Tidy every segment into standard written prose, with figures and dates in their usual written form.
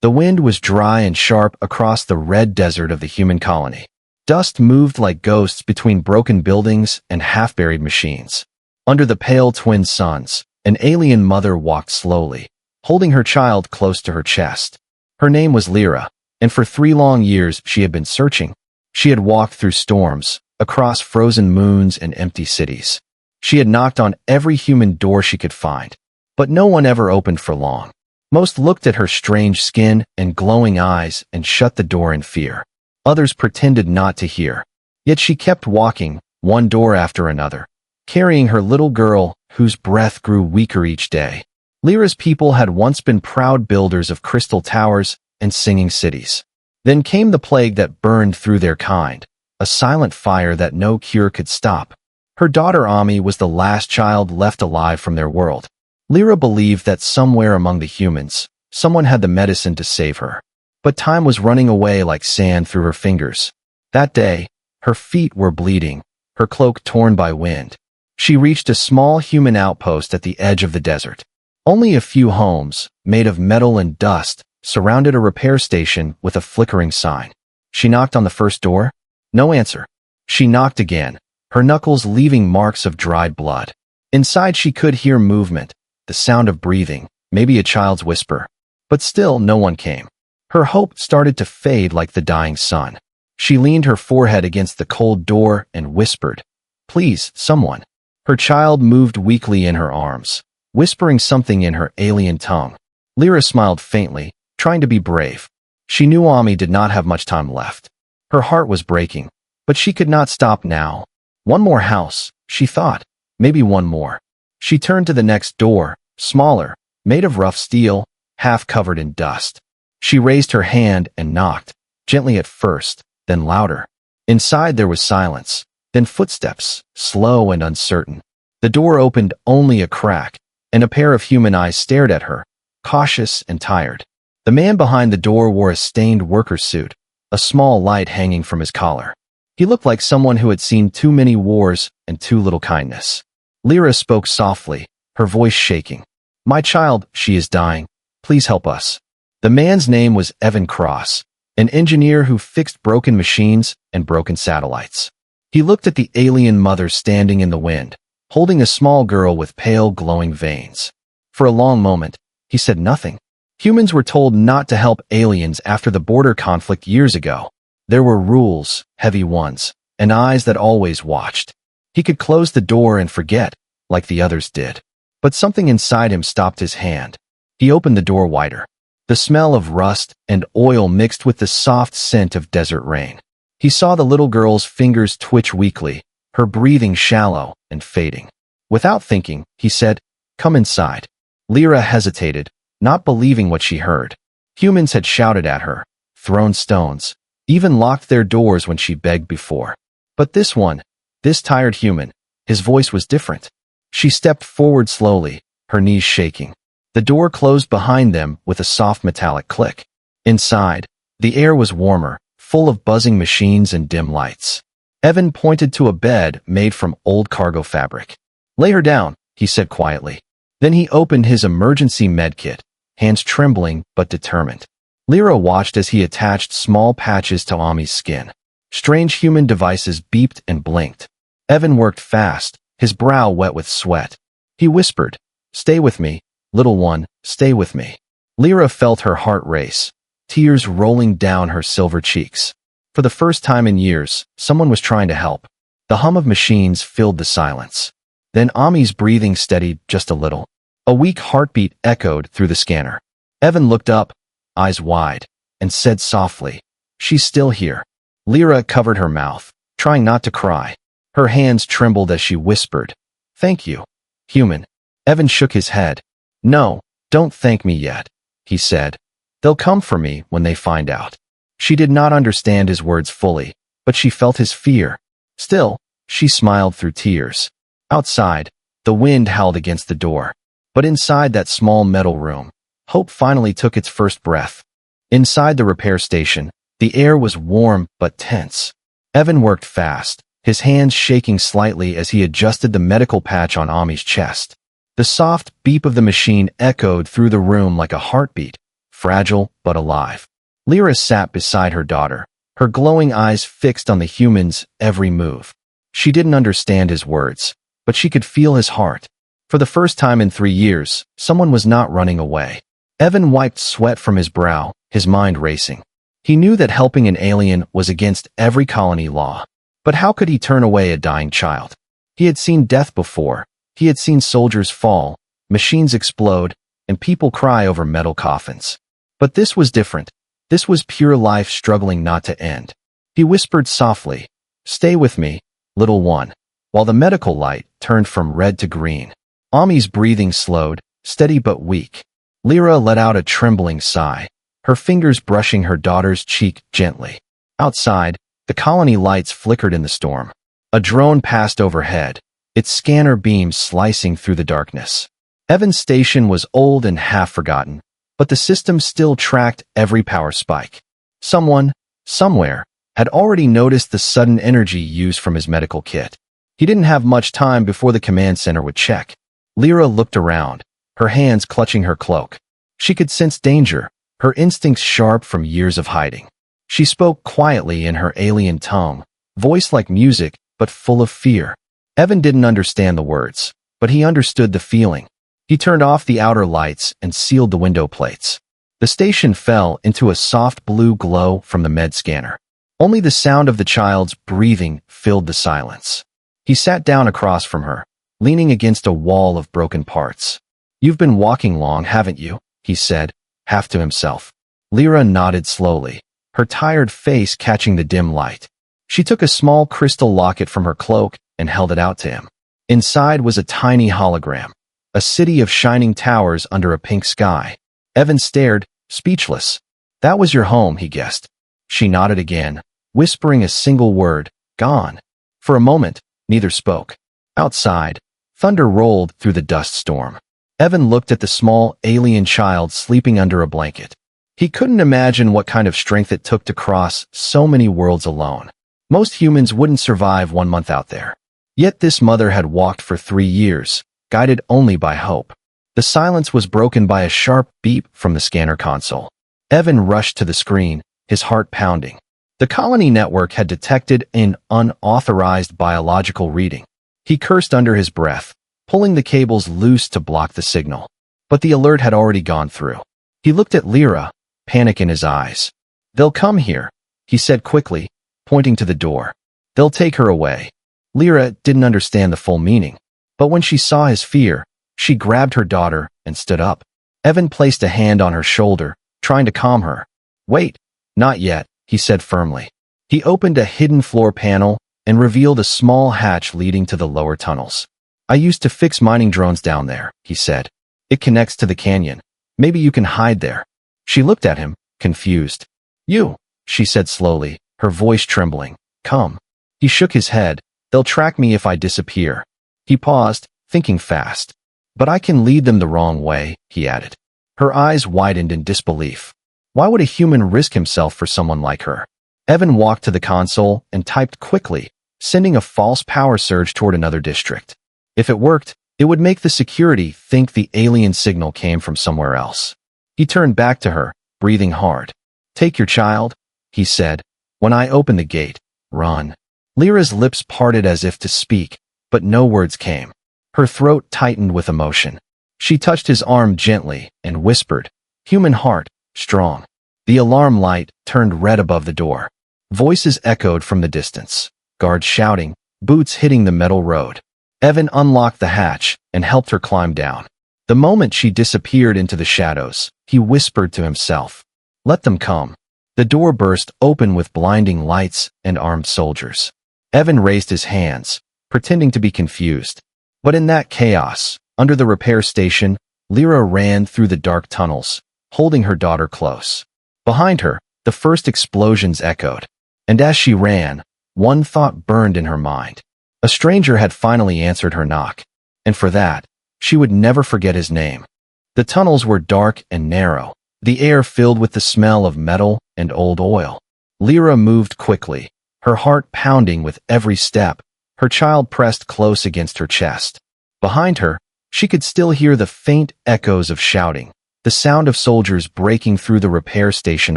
The wind was dry and sharp across the red desert of the human colony. Dust moved like ghosts between broken buildings and half-buried machines. Under the pale twin suns, an alien mother walked slowly, holding her child close to her chest. Her name was Lyra, and for 3 long years she had been searching. She had walked through storms, across frozen moons and empty cities. She had knocked on every human door she could find, but no one ever opened for long. Most looked at her strange skin and glowing eyes and shut the door in fear. Others pretended not to hear. Yet she kept walking, one door after another, carrying her little girl, whose breath grew weaker each day. Lyra's people had once been proud builders of crystal towers and singing cities. Then came the plague that burned through their kind, a silent fire that no cure could stop. Her daughter Ami was the last child left alive from their world. Lyra believed that somewhere among the humans, someone had the medicine to save her. But time was running away like sand through her fingers. That day, her feet were bleeding, her cloak torn by wind. She reached a small human outpost at the edge of the desert. Only a few homes, made of metal and dust, surrounded a repair station with a flickering sign. She knocked on the first door. No answer. She knocked again, her knuckles leaving marks of dried blood. Inside she could hear movement, the sound of breathing, maybe a child's whisper. But still no one came. Her hope started to fade like the dying sun. She leaned her forehead against the cold door and whispered, "Please, someone." Her child moved weakly in her arms, whispering something in her alien tongue. Lyra smiled faintly, trying to be brave. She knew Ami did not have much time left. Her heart was breaking, but she could not stop now. One more house, she thought. Maybe one more. She turned to the next door, smaller, made of rough steel, half covered in dust. She raised her hand and knocked, gently at first, then louder. Inside there was silence, then footsteps, slow and uncertain. The door opened only a crack, and a pair of human eyes stared at her, cautious and tired. The man behind the door wore a stained worker suit, a small light hanging from his collar. He looked like someone who had seen too many wars and too little kindness. Lyra spoke softly, her voice shaking. "My child, she is dying. Please help us." The man's name was Evan Cross, an engineer who fixed broken machines and broken satellites. He looked at the alien mother standing in the wind, holding a small girl with pale, glowing veins. For a long moment, he said nothing. Humans were told not to help aliens after the border conflict years ago. There were rules, heavy ones, and eyes that always watched. He could close the door and forget, like the others did. But something inside him stopped his hand. He opened the door wider. The smell of rust and oil mixed with the soft scent of desert rain. He saw the little girl's fingers twitch weakly, her breathing shallow and fading. Without thinking, he said, "Come inside." Lyra hesitated, not believing what she heard. Humans had shouted at her, thrown stones, even locked their doors when she begged before. But this one, this tired human, his voice was different. She stepped forward slowly, her knees shaking. The door closed behind them with a soft metallic click. Inside, the air was warmer, full of buzzing machines and dim lights. Evan pointed to a bed made from old cargo fabric. "Lay her down," he said quietly. Then he opened his emergency medkit, hands trembling but determined. Lyra watched as he attached small patches to Ami's skin. Strange human devices beeped and blinked. Evan worked fast, his brow wet with sweat. He whispered, "Stay with me, little one, stay with me." Lyra felt her heart race, tears rolling down her silver cheeks. For the first time in years, someone was trying to help. The hum of machines filled the silence. Then Ami's breathing steadied just a little. A weak heartbeat echoed through the scanner. Evan looked up, eyes wide, and said softly, "She's still here." Lyra covered her mouth, trying not to cry. Her hands trembled as she whispered, "Thank you, human." Evan shook his head. "No, don't thank me yet," he said. "They'll come for me when they find out." She did not understand his words fully, but she felt his fear. Still, she smiled through tears. Outside, the wind howled against the door. But inside that small metal room, hope finally took its first breath. Inside the repair station, the air was warm but tense. Evan worked fast, his hands shaking slightly as he adjusted the medical patch on Ami's chest. The soft beep of the machine echoed through the room like a heartbeat, fragile but alive. Lyra sat beside her daughter, her glowing eyes fixed on the human's every move. She didn't understand his words, but she could feel his heart. For the first time in 3 years, someone was not running away. Evan wiped sweat from his brow, his mind racing. He knew that helping an alien was against every colony law. But how could he turn away a dying child? He had seen death before. He had seen soldiers fall, machines explode, and people cry over metal coffins. But this was different. This was pure life struggling not to end. He whispered softly, "Stay with me, little one," while the medical light turned from red to green. Ami's breathing slowed, steady but weak. Lyra let out a trembling sigh, her fingers brushing her daughter's cheek gently. Outside, the colony lights flickered in the storm. A drone passed overhead, its scanner beams slicing through the darkness. Evan's station was old and half-forgotten, but the system still tracked every power spike. Someone, somewhere, had already noticed the sudden energy used from his medical kit. He didn't have much time before the command center would check. Lyra looked around, her hands clutching her cloak. She could sense danger, her instincts sharp from years of hiding. She spoke quietly in her alien tongue, voice like music, but full of fear. Evan didn't understand the words, but he understood the feeling. He turned off the outer lights and sealed the window plates. The station fell into a soft blue glow from the med scanner. Only the sound of the child's breathing filled the silence. He sat down across from her, leaning against a wall of broken parts. "You've been walking long, haven't you?" he said, half to himself. Lyra nodded slowly, her tired face catching the dim light. She took a small crystal locket from her cloak and held it out to him. Inside was a tiny hologram, a city of shining towers under a pink sky. Evan stared, speechless. "That was your home," he guessed. She nodded again, whispering a single word, "Gone." For a moment, neither spoke. Outside, thunder rolled through the dust storm. Evan looked at the small alien child sleeping under a blanket. He couldn't imagine what kind of strength it took to cross so many worlds alone. Most humans wouldn't survive 1 month out there. Yet this mother had walked for 3 years, guided only by hope. The silence was broken by a sharp beep from the scanner console. Evan rushed to the screen, his heart pounding. The colony network had detected an unauthorized biological reading. He cursed under his breath, pulling the cables loose to block the signal. But the alert had already gone through. He looked at Lyra, panic in his eyes. "They'll come here," he said quickly, pointing to the door. "They'll take her away." Lyra didn't understand the full meaning, but when she saw his fear, she grabbed her daughter and stood up. Evan placed a hand on her shoulder, trying to calm her. "Wait, not yet," he said firmly. He opened a hidden floor panel and revealed a small hatch leading to the lower tunnels. "I used to fix mining drones down there," he said. "It connects to the canyon. Maybe you can hide there." She looked at him, confused. "You," she said slowly, her voice trembling. "Come." He shook his head. "They'll track me if I disappear." He paused, thinking fast. "But I can lead them the wrong way," he added. Her eyes widened in disbelief. Why would a human risk himself for someone like her? Evan walked to the console and typed quickly, sending a false power surge toward another district. If it worked, it would make the security think the alien signal came from somewhere else. He turned back to her, breathing hard. "Take your child," he said. "When I open the gate, run." Lyra's lips parted as if to speak, but no words came. Her throat tightened with emotion. She touched his arm gently and whispered, "Human heart, strong." The alarm light turned red above the door. Voices echoed from the distance, guards shouting, boots hitting the metal road. Evan unlocked the hatch and helped her climb down. The moment she disappeared into the shadows, he whispered to himself, "Let them come." The door burst open with blinding lights and armed soldiers. Evan raised his hands, pretending to be confused. But in that chaos, under the repair station, Lyra ran through the dark tunnels, holding her daughter close. Behind her, the first explosions echoed. And as she ran, one thought burned in her mind. A stranger had finally answered her knock, and for that, she would never forget his name. The tunnels were dark and narrow, the air filled with the smell of metal and old oil. Lyra moved quickly, her heart pounding with every step, her child pressed close against her chest. Behind her, she could still hear the faint echoes of shouting, the sound of soldiers breaking through the repair station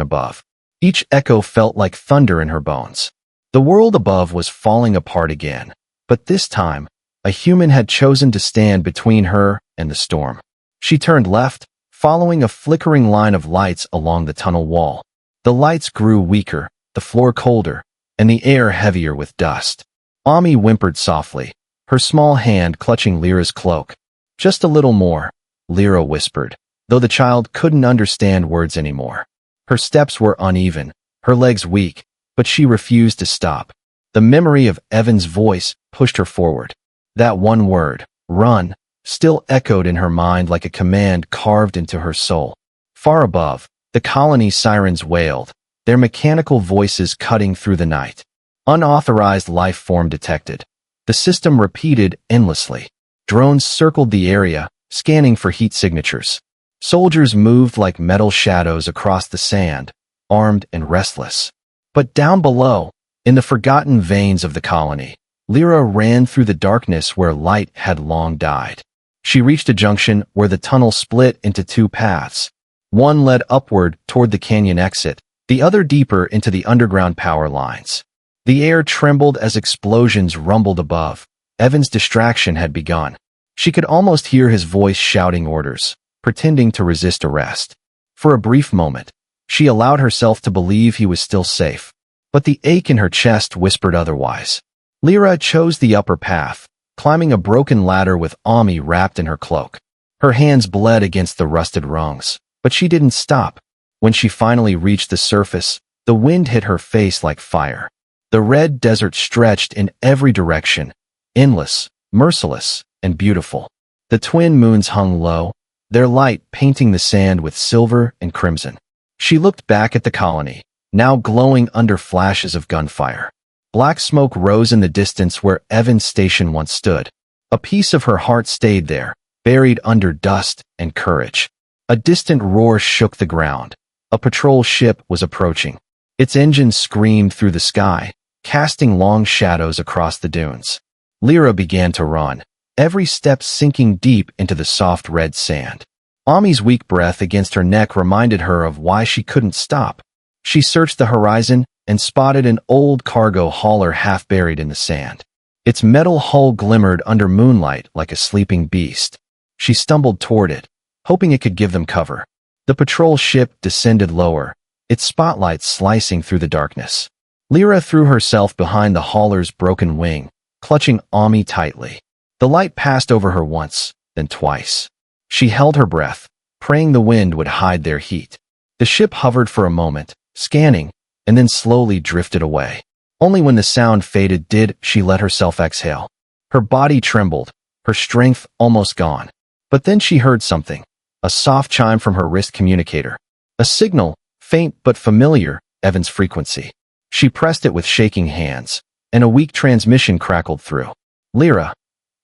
above. Each echo felt like thunder in her bones. The world above was falling apart again, but this time, a human had chosen to stand between her and the storm. She turned left, following a flickering line of lights along the tunnel wall. The lights grew weaker, the floor colder, and the air heavier with dust. Ami whimpered softly, her small hand clutching Lyra's cloak. "Just a little more," Lyra whispered, though the child couldn't understand words anymore. Her steps were uneven, her legs weak, but she refused to stop. The memory of Evan's voice pushed her forward. That one word, run, still echoed in her mind like a command carved into her soul. Far above, the colony sirens wailed, their mechanical voices cutting through the night. Unauthorized life form detected. The system repeated endlessly. Drones circled the area, scanning for heat signatures. Soldiers moved like metal shadows across the sand, armed and restless. But down below, in the forgotten veins of the colony, Lyra ran through the darkness where light had long died. She reached a junction where the tunnel split into two paths. One led upward toward the canyon exit, the other deeper into the underground power lines. The air trembled as explosions rumbled above. Evan's distraction had begun. She could almost hear his voice shouting orders, pretending to resist arrest. For a brief moment, she allowed herself to believe he was still safe. But the ache in her chest whispered otherwise. Lyra chose the upper path, climbing a broken ladder with Ami wrapped in her cloak. Her hands bled against the rusted rungs, but she didn't stop. When she finally reached the surface, the wind hit her face like fire. The red desert stretched in every direction, endless, merciless, and beautiful. The twin moons hung low, their light painting the sand with silver and crimson. She looked back at the colony, now glowing under flashes of gunfire. Black smoke rose in the distance where Evan's station once stood. A piece of her heart stayed there, buried under dust and courage. A distant roar shook the ground. A patrol ship was approaching. Its engine screamed through the sky, casting long shadows across the dunes. Lyra began to run, every step sinking deep into the soft red sand. Ami's weak breath against her neck reminded her of why she couldn't stop. She searched the horizon and spotted an old cargo hauler half buried in the sand. Its metal hull glimmered under moonlight like a sleeping beast. She stumbled toward it, hoping it could give them cover. The patrol ship descended lower, its spotlight slicing through the darkness. Lyra threw herself behind the hauler's broken wing, clutching Ami tightly. The light passed over her once, then twice. She held her breath, praying the wind would hide their heat. The ship hovered for a moment, scanning, and then slowly drifted away. Only when the sound faded did she let herself exhale. Her body trembled, her strength almost gone. But then she heard something, a soft chime from her wrist communicator. A signal, faint but familiar, Evan's frequency. She pressed it with shaking hands, and a weak transmission crackled through. "Lyra,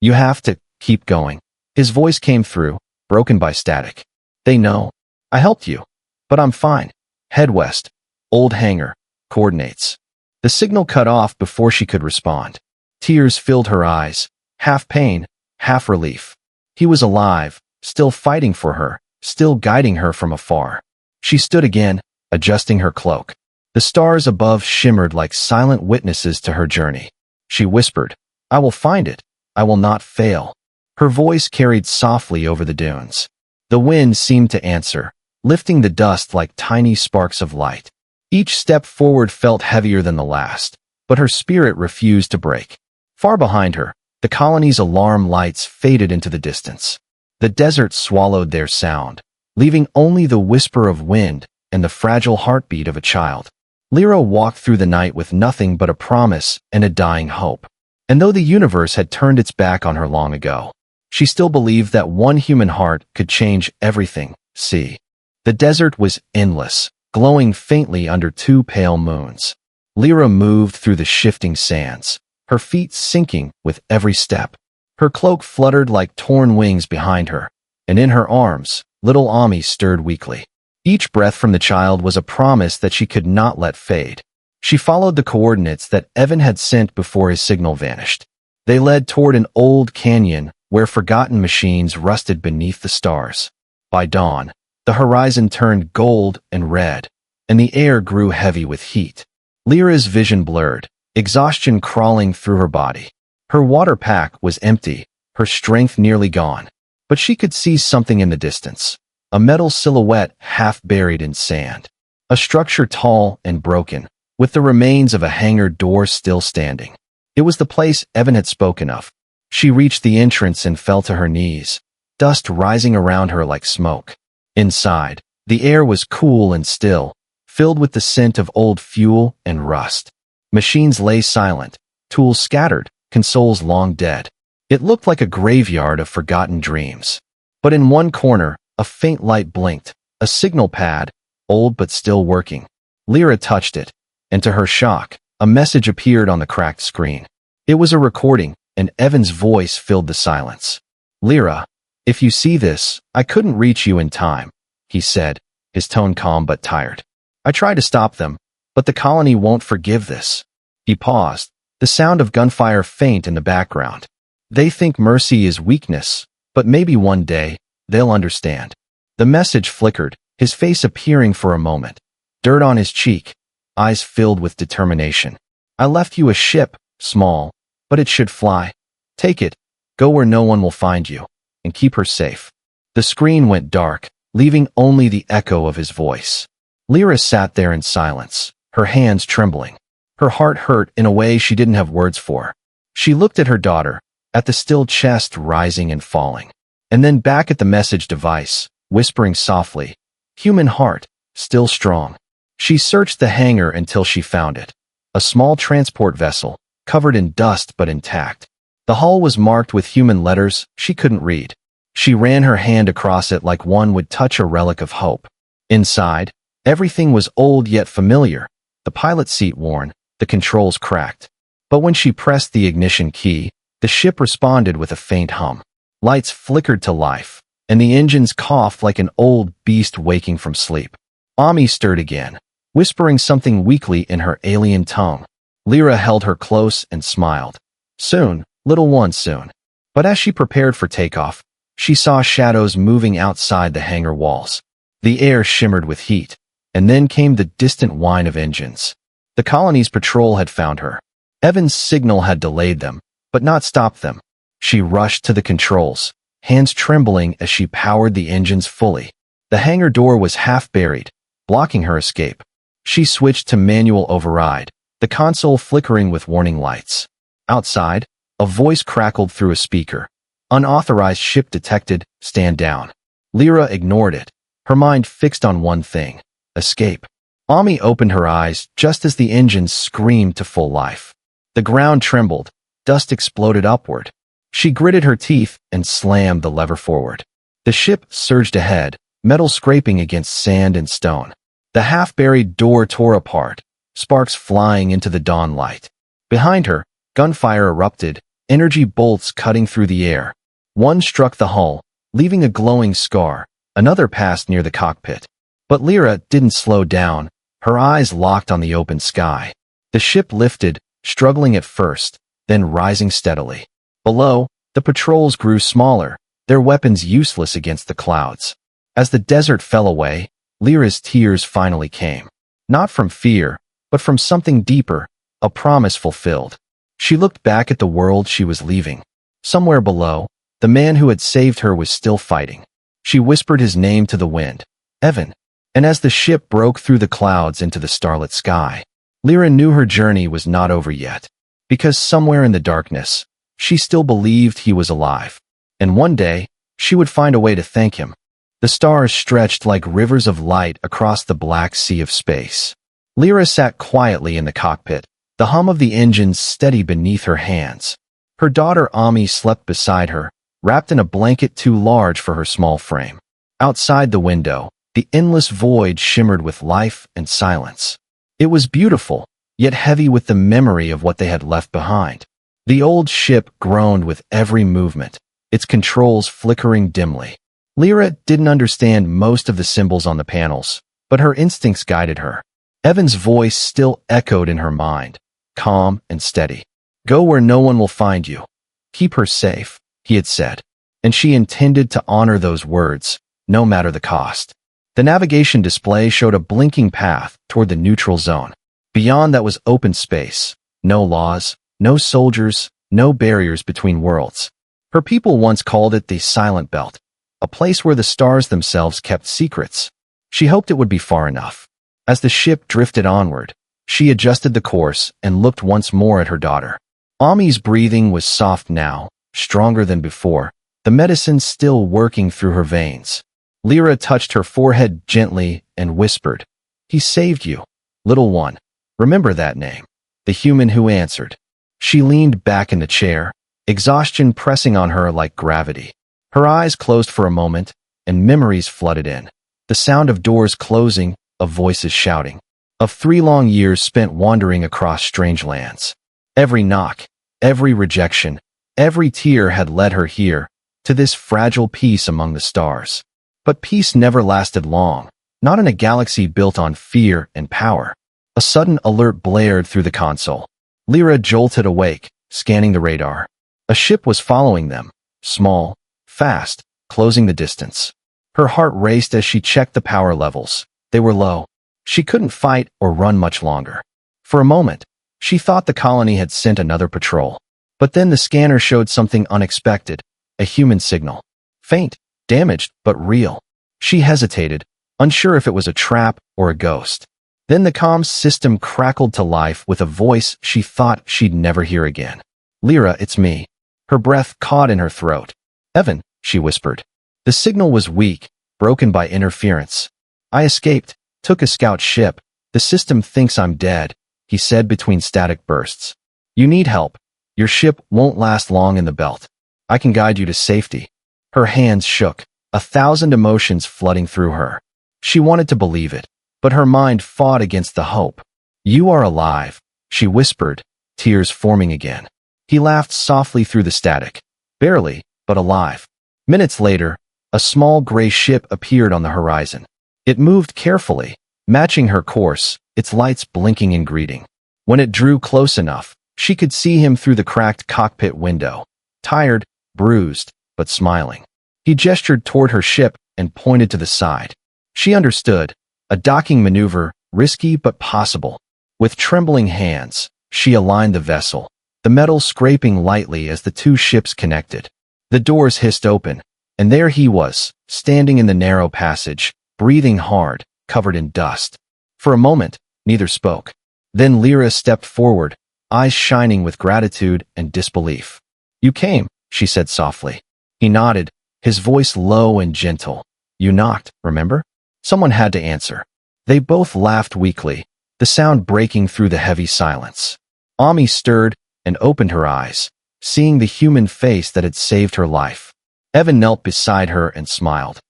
you have to keep going." His voice came through, broken by static. "They know. I helped you. But I'm fine. Head west. Old hangar. Coordinates." The signal cut off before she could respond. Tears filled her eyes, half pain, half relief. He was alive, still fighting for her, still guiding her from afar. She stood again, adjusting her cloak. The stars above shimmered like silent witnesses to her journey. She whispered, "I will find it. I will not fail." Her voice carried softly over the dunes. The wind seemed to answer, lifting the dust like tiny sparks of light. Each step forward felt heavier than the last, but her spirit refused to break. Far behind her, the colony's alarm lights faded into the distance. The desert swallowed their sound, leaving only the whisper of wind and the fragile heartbeat of a child. Lyra walked through the night with nothing but a promise and a dying hope. And though the universe had turned its back on her long ago, she still believed that one human heart could change everything. See, the desert was endless, glowing faintly under two pale moons. Lyra moved through the shifting sands, her feet sinking with every step. Her cloak fluttered like torn wings behind her, and in her arms, little Ami stirred weakly. Each breath from the child was a promise that she could not let fade. She followed the coordinates that Evan had sent before his signal vanished. They led toward an old canyon where forgotten machines rusted beneath the stars. By dawn, The horizon turned gold and red, and the air grew heavy with heat. Lyra's vision blurred, exhaustion crawling through her body. Her water pack was empty, her strength nearly gone. But she could see something in the distance. A metal silhouette half buried in sand. A structure tall and broken, with the remains of a hangar door still standing. It was the place Evan had spoken of. She reached the entrance and fell to her knees, dust rising around her like smoke. Inside, the air was cool and still, filled with the scent of old fuel and rust. Machines lay silent, tools scattered, consoles long dead. It looked like a graveyard of forgotten dreams. But in one corner, a faint light blinked, a signal pad, old but still working. Lyra touched it, and to her shock, a message appeared on the cracked screen. It was a recording, and Evan's voice filled the silence. "Lyra, if you see this, I couldn't reach you in time," he said, his tone calm but tired. "I tried to stop them, but the colony won't forgive this." He paused, the sound of gunfire faint in the background. "They think mercy is weakness, but maybe one day, they'll understand." The message flickered, his face appearing for a moment. Dirt on his cheek, eyes filled with determination. "I left you a ship, small, but it should fly. Take it, go where no one will find you, and keep her safe." The screen went dark, leaving only the echo of his voice. Lyra sat there in silence, her hands trembling. Her heart hurt in a way she didn't have words for. She looked at her daughter, at the still chest rising and falling, and then back at the message device, whispering softly, "Human heart, still strong." She searched the hangar until she found it. A small transport vessel, covered in dust but intact. The hull was marked with human letters she couldn't read. She ran her hand across it like one would touch a relic of hope. Inside, everything was old yet familiar, the pilot seat worn, the controls cracked. But when she pressed the ignition key, the ship responded with a faint hum. Lights flickered to life, and the engines coughed like an old beast waking from sleep. Ami stirred again, whispering something weakly in her alien tongue. Lyra held her close and smiled. "Soon, little one, soon." But as she prepared for takeoff, she saw shadows moving outside the hangar walls. The air shimmered with heat, and then came the distant whine of engines. The colony's patrol had found her. Evan's signal had delayed them, but not stopped them. She rushed to the controls, hands trembling as she powered the engines fully. The hangar door was half buried, blocking her escape. She switched to manual override, the console flickering with warning lights. Outside, a voice crackled through a speaker. "Unauthorized ship detected, stand down." Lyra ignored it, her mind fixed on one thing: escape. Ami opened her eyes just as the engines screamed to full life. The ground trembled, dust exploded upward. She gritted her teeth and slammed the lever forward. The ship surged ahead, metal scraping against sand and stone. The half-buried door tore apart, sparks flying into the dawn light. Behind her, gunfire erupted, energy bolts cutting through the air. One struck the hull, leaving a glowing scar. Another passed near the cockpit. But Lyra didn't slow down, her eyes locked on the open sky. The ship lifted, struggling at first, then rising steadily. Below, the patrols grew smaller, their weapons useless against the clouds. As the desert fell away, Lyra's tears finally came. Not from fear, but from something deeper, a promise fulfilled. She looked back at the world she was leaving. Somewhere below, the man who had saved her was still fighting. She whispered his name to the wind, "Evan." And as the ship broke through the clouds into the starlit sky, Lyra knew her journey was not over yet. Because somewhere in the darkness, she still believed he was alive. And one day, she would find a way to thank him. The stars stretched like rivers of light across the black sea of space. Lyra sat quietly in the cockpit, the hum of the engines steady beneath her hands. Her daughter Ami slept beside her, wrapped in a blanket too large for her small frame. Outside the window, the endless void shimmered with life and silence. It was beautiful, yet heavy with the memory of what they had left behind. The old ship groaned with every movement, its controls flickering dimly. Lyra didn't understand most of the symbols on the panels, but her instincts guided her. Evan's voice still echoed in her mind, calm and steady. "Go where no one will find you. Keep her safe," he had said. And she intended to honor those words, no matter the cost. The navigation display showed a blinking path toward the neutral zone. Beyond that was open space. No laws, no soldiers, no barriers between worlds. Her people once called it the Silent Belt, a place where the stars themselves kept secrets. She hoped it would be far enough. As the ship drifted onward, she adjusted the course and looked once more at her daughter. Ami's breathing was soft now, stronger than before, the medicine still working through her veins. Lyra touched her forehead gently and whispered, "He saved you, little one. Remember that name." The human who answered. She leaned back in the chair, exhaustion pressing on her like gravity. Her eyes closed for a moment, and memories flooded in. The sound of doors closing, of voices shouting, of 3 long years spent wandering across strange lands. Every knock, every rejection, every tear had led her here, to this fragile peace among the stars. But peace never lasted long, not in a galaxy built on fear and power. A sudden alert blared through the console. Lyra jolted awake, scanning the radar. A ship was following them, small, fast, closing the distance. Her heart raced as she checked the power levels. They were low. She couldn't fight or run much longer. For a moment, she thought the colony had sent another patrol. But then the scanner showed something unexpected, a human signal. Faint, damaged, but real. She hesitated, unsure if it was a trap or a ghost. Then the comms system crackled to life with a voice she thought she'd never hear again. "Lyra, it's me." Her breath caught in her throat. "Evan," she whispered. The signal was weak, broken by interference. "I escaped, took a scout ship. The system thinks I'm dead," he said between static bursts. "You need help. Your ship won't last long in the belt. I can guide you to safety." Her hands shook, 1,000 emotions flooding through her. She wanted to believe it, but her mind fought against the hope. "You are alive," she whispered, tears forming again. He laughed softly through the static. "Barely, but alive." Minutes later, a small gray ship appeared on the horizon. It moved carefully, matching her course, its lights blinking in greeting. When it drew close enough, she could see him through the cracked cockpit window. Tired, bruised, but smiling. He gestured toward her ship and pointed to the side. She understood. A docking maneuver, risky but possible. With trembling hands, she aligned the vessel, the metal scraping lightly as the 2 ships connected. The doors hissed open, and there he was, standing in the narrow passage, breathing hard, covered in dust. For a moment, neither spoke. Then Lyra stepped forward, eyes shining with gratitude and disbelief. "You came," she said softly. He nodded, his voice low and gentle. "You knocked, remember?" Someone had to answer. They both laughed weakly, the sound breaking through the heavy silence. Ami stirred and opened her eyes, seeing the human face that had saved her life. Evan knelt beside her and smiled.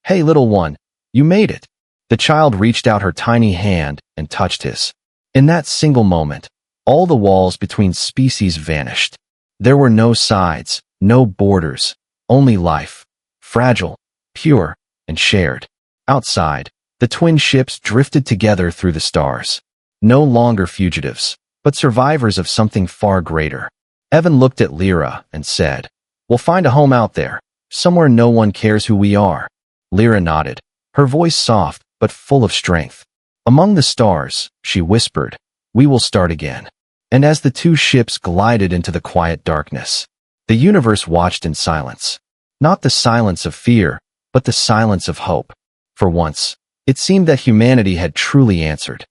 "Hey, little one, you made it." The child reached out her tiny hand and touched his. In that single moment, all the walls between species vanished. There were no sides, no borders, only life, fragile, pure, and shared. Outside, the twin ships drifted together through the stars. No longer fugitives, but survivors of something far greater. Evan looked at Lyra and said, "We'll find a home out there, somewhere no one cares who we are." Lyra nodded, her voice soft but full of strength. "Among the stars," she whispered, "we will start again." And as the 2 ships glided into the quiet darkness, the universe watched in silence. Not the silence of fear, but the silence of hope. For once, it seemed that humanity had truly answered.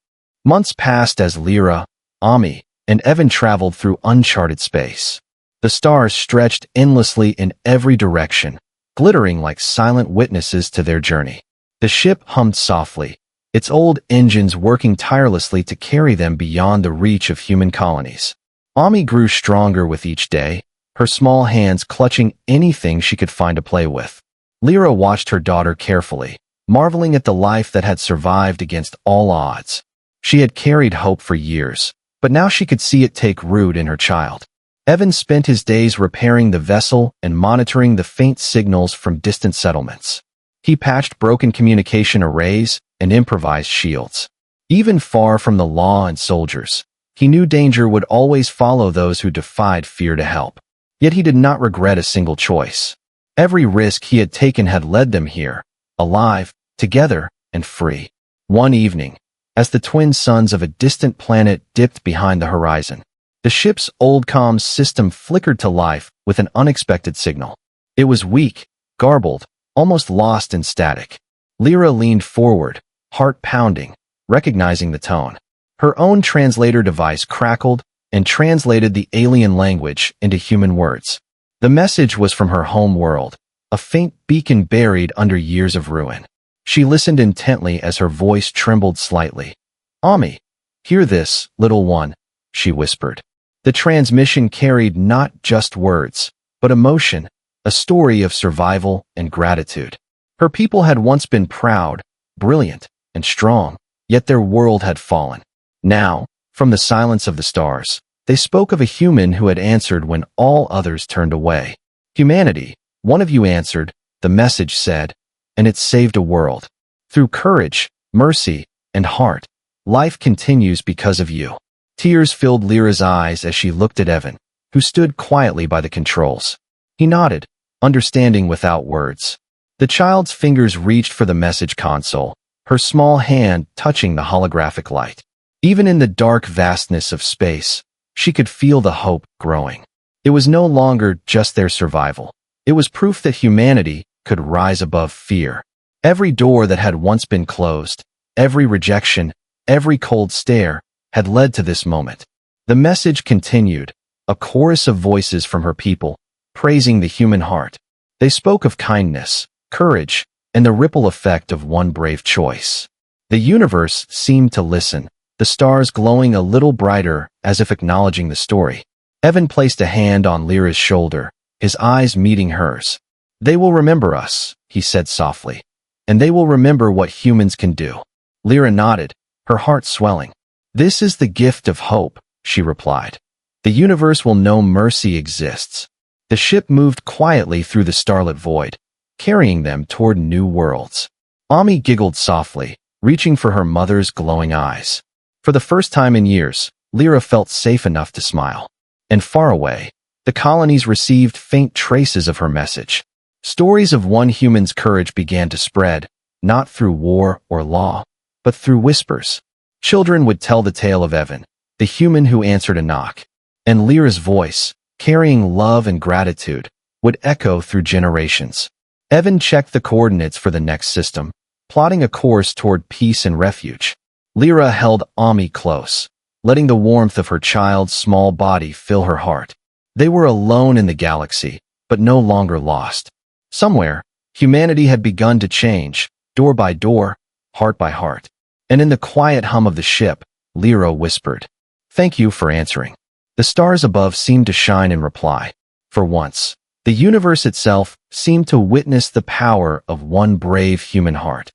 Months passed as Lyra, Ami, and Evan traveled through uncharted space. The stars stretched endlessly in every direction, glittering like silent witnesses to their journey. The ship hummed softly, its old engines working tirelessly to carry them beyond the reach of human colonies. Ami grew stronger with each day, her small hands clutching anything she could find to play with. Lyra watched her daughter carefully, marveling at the life that had survived against all odds. She had carried hope for years, but now she could see it take root in her child. Evan spent his days repairing the vessel and monitoring the faint signals from distant settlements. He patched broken communication arrays and improvised shields. Even far from the law and soldiers, he knew danger would always follow those who defied fear to help. Yet he did not regret a single choice. Every risk he had taken had led them here, alive, together, and free. One evening, as the twin suns of a distant planet dipped behind the horizon, the ship's old comms system flickered to life with an unexpected signal. It was weak, garbled, almost lost in static. Lyra leaned forward, heart pounding, recognizing the tone. Her own translator device crackled and translated the alien language into human words. The message was from her home world, a faint beacon buried under years of ruin. She listened intently as her voice trembled slightly. "Ami, hear this, little one," she whispered. The transmission carried not just words, but emotion, a story of survival and gratitude. Her people had once been proud, brilliant, and strong, yet their world had fallen. Now, from the silence of the stars, they spoke of a human who had answered when all others turned away. "Humanity, one of you answered," the message said, "and it saved a world. Through courage, mercy, and heart, life continues because of you." Tears filled Lyra's eyes as she looked at Evan, who stood quietly by the controls. He nodded, understanding without words. The child's fingers reached for the message console, her small hand touching the holographic light. Even in the dark vastness of space, she could feel the hope growing. It was no longer just their survival. It was proof that humanity could rise above fear. Every door that had once been closed, every rejection, every cold stare, had led to this moment. The message continued, a chorus of voices from her people, praising the human heart. They spoke of kindness, courage, and the ripple effect of one brave choice. The universe seemed to listen, the stars glowing a little brighter as if acknowledging the story. Evan placed a hand on Lyra's shoulder, his eyes meeting hers. "They will remember us," he said softly, "and they will remember what humans can do." Lyra nodded, her heart swelling. "This is the gift of hope," she replied. "The universe will know mercy exists." The ship moved quietly through the starlit void, carrying them toward new worlds. Ami giggled softly, reaching for her mother's glowing eyes. For the first time in years, Lyra felt safe enough to smile. And far away, the colonies received faint traces of her message. Stories of one human's courage began to spread, not through war or law, but through whispers. Children would tell the tale of Evan, the human who answered a knock, and Lyra's voice, carrying love and gratitude, would echo through generations. Evan checked the coordinates for the next system, plotting a course toward peace and refuge. Lyra held Ami close, letting the warmth of her child's small body fill her heart. They were alone in the galaxy, but no longer lost. Somewhere, humanity had begun to change, door by door, heart by heart. And in the quiet hum of the ship, Lyra whispered, "Thank you for answering." The stars above seemed to shine in reply. For once, the universe itself seemed to witness the power of one brave human heart.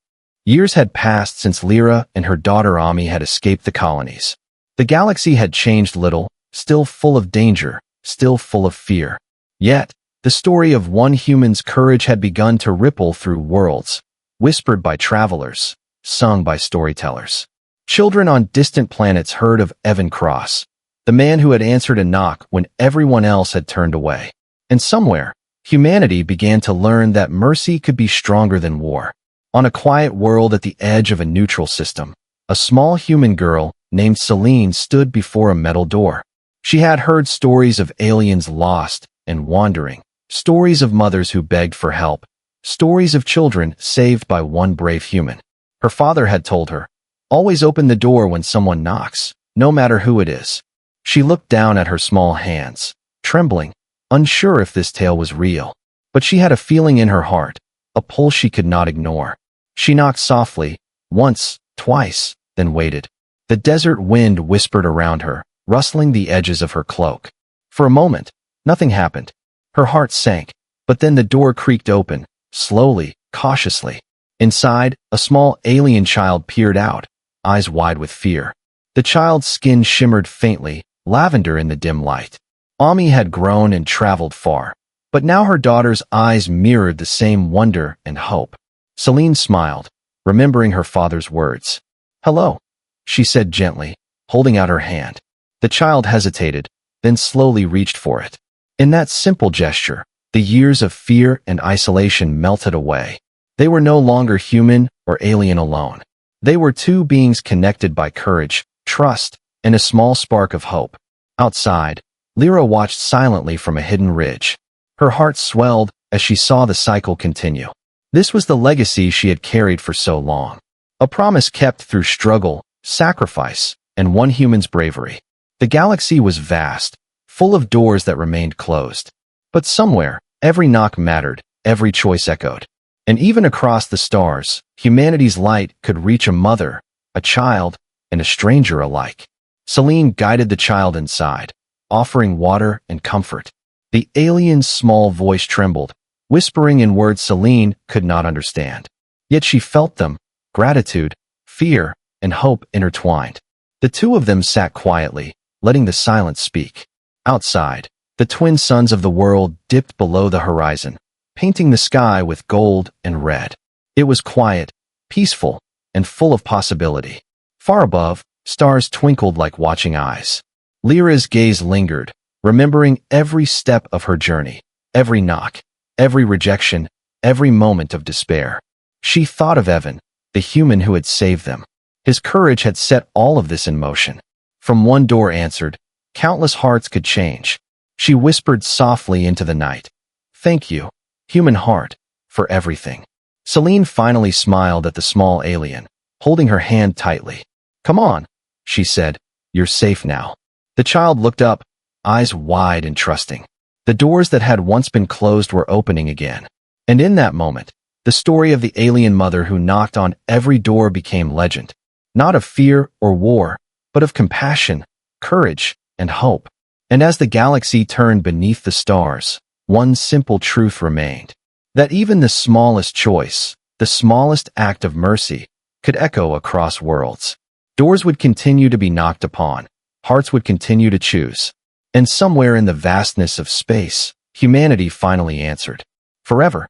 Years had passed since Lyra and her daughter Ami had escaped the colonies. The galaxy had changed little, still full of danger, still full of fear. Yet, the story of one human's courage had begun to ripple through worlds, whispered by travelers, sung by storytellers. Children on distant planets heard of Evan Cross, the man who had answered a knock when everyone else had turned away. And somewhere, humanity began to learn that mercy could be stronger than war. On a quiet world at the edge of a neutral system, a small human girl named Celine stood before a metal door. She had heard stories of aliens lost and wandering, stories of mothers who begged for help, stories of children saved by one brave human. Her father had told her, "Always open the door when someone knocks, no matter who it is." She looked down at her small hands, trembling, unsure if this tale was real. But she had a feeling in her heart, a pull she could not ignore. She knocked softly, once, twice, then waited. The desert wind whispered around her, rustling the edges of her cloak. For a moment, nothing happened. Her heart sank, but then the door creaked open, slowly, cautiously. Inside, a small alien child peered out, eyes wide with fear. The child's skin shimmered faintly, lavender in the dim light. Ami had grown and traveled far, but now her daughter's eyes mirrored the same wonder and hope. Celine smiled, remembering her father's words. "Hello," she said gently, holding out her hand. The child hesitated, then slowly reached for it. In that simple gesture, the years of fear and isolation melted away. They were no longer human, or alien alone. They were two beings connected by courage, trust, and a small spark of hope. Outside, Lyra watched silently from a hidden ridge. Her heart swelled as she saw the cycle continue. This was the legacy she had carried for so long. A promise kept through struggle, sacrifice, and one human's bravery. The galaxy was vast, full of doors that remained closed. But somewhere, every knock mattered, every choice echoed. And even across the stars, humanity's light could reach a mother, a child, and a stranger alike. Celine guided the child inside, offering water and comfort. The alien's small voice trembled, whispering in words Celine could not understand. Yet she felt them, gratitude, fear, and hope intertwined. The two of them sat quietly, letting the silence speak. Outside, the twin suns of the world dipped below the horizon, painting the sky with gold and red. It was quiet, peaceful, and full of possibility. Far above, stars twinkled like watching eyes. Lyra's gaze lingered, remembering every step of her journey, every knock, every rejection, every moment of despair. She thought of Evan, the human who had saved them. His courage had set all of this in motion. From one door answered, countless hearts could change. She whispered softly into the night, "Thank you, human heart, for everything." Celine finally smiled at the small alien, holding her hand tightly. "Come on," she said, "you're safe now." The child looked up, eyes wide and trusting. The doors that had once been closed were opening again. And in that moment, the story of the alien mother who knocked on every door became legend. Not of fear or war, but of compassion, courage, and hope. And as the galaxy turned beneath the stars, one simple truth remained. That even the smallest choice, the smallest act of mercy, could echo across worlds. Doors would continue to be knocked upon, hearts would continue to choose. And somewhere in the vastness of space, humanity finally answered. Forever.